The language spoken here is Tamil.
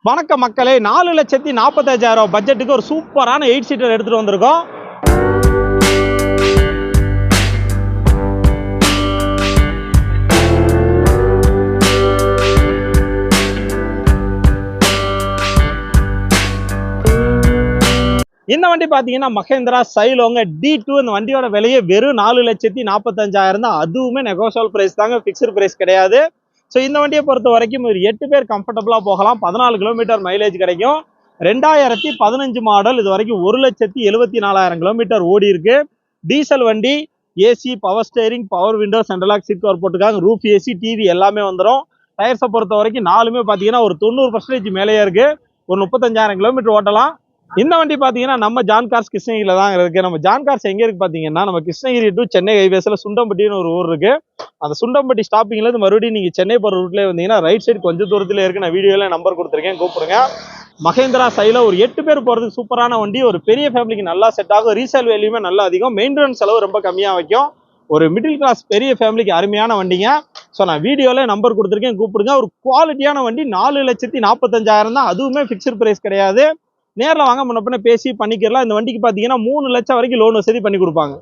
வணக்க மக்களே, 4,45,000 பட்ஜெட்டுக்கு ஒரு சூப்பரான 8 சீட்டர் எடுத்துட்டு வந்திருக்கோம். இந்த வண்டி பாத்தீங்கன்னா மஹேந்திரா சைலோங்க D2. இந்த வண்டியோட விலையே வெறும் 4,45,000 தான். அதுவுமே நெகோஷியபிள் பிரைஸ் தாங்க, பிக்ஸ்டு பிரைஸ் கிடையாது. ஸோ இந்த வண்டியை பொறுத்த வரைக்கும் ஒரு 8 பேர் கம்ஃபர்டபுளா போகலாம். 14 கிலோமீட்டர் மைலேஜ் கிடைக்கும். 2015 மாடல். இது வரைக்கும் 1,74,000 கிலோமீட்டர் ஓடி இருக்கு. டீசல் வண்டி. AC, power steering, power window, central lock seat cover போட்டுருக்காங்க. ரூஃப் ஏசி, டிவி எல்லாமே வந்துடும். டயர்ஸை பொறுத்த வரைக்கும் நாலுமே பார்த்தீங்கன்னா ஒரு 90% மேலேயே இருக்கு. ஒரு 35,000 கிலோமீட்டர் ஓட்டலாம். இந்த வண்டி பாத்தீங்கன்னா நம்ம ஜான் கார்ஸ் கிருஷ்ணகிரியில தான் இருக்கு. நம்ம ஜான் கார்ஸ் எங்க இருக்கு பாத்தீங்கன்னா, நம்ம கிருஷ்ணகிரி டு சென்னை ஹைவேஸ்ல சுண்டம்பட்டின்னு ஒரு ஊர் இருக்கு. அந்த சுண்டம்பட்டி ஸ்டாப்பிங்ல இருந்து மறுபடியும் நீங்க சென்னை போற ரூட்லயே வந்தீங்கன்னா ரைட் சைடு கொஞ்சம் தூரத்துல இருக்கு. நான் வீடியோல நம்பர் கொடுத்துருக்கேன், கூப்பிடுங்க. மஹேந்திரா சைலோ ஒரு 8 பேர் போறதுக்கு சூப்பரான வண்டி. ஒரு பெரிய ஃபேமிலிக்கு நல்லா செட் ஆகும். ரீசேல் வேல்யூமே நல்லா அதிகம். மெயின்டெனன்ஸ் செலவு ரொம்ப கம்மியா வைக்கும். ஒரு மிடில் கிளாஸ் பெரிய ஃபேமிலிக்கு அருமையான வண்டிங்க. ஸோ நான் வீடியோல நம்பர் கொடுத்துருக்கேன், கூப்பிடுங்க. ஒரு குவாலிட்டியான வண்டி. 4,45,000 தான். அதுவுமே பிக்ஸ்டு பிரைஸ் கிடையாது. நேரில் வாங்க, முன்ன பின்ன பேசி பண்ணிக்கலாம். இந்த வண்டிக்கு பார்த்தீங்கன்னா 3 லட்சம் வரைக்கும் லோன் வசதி பண்ணி கொடுப்பாங்க.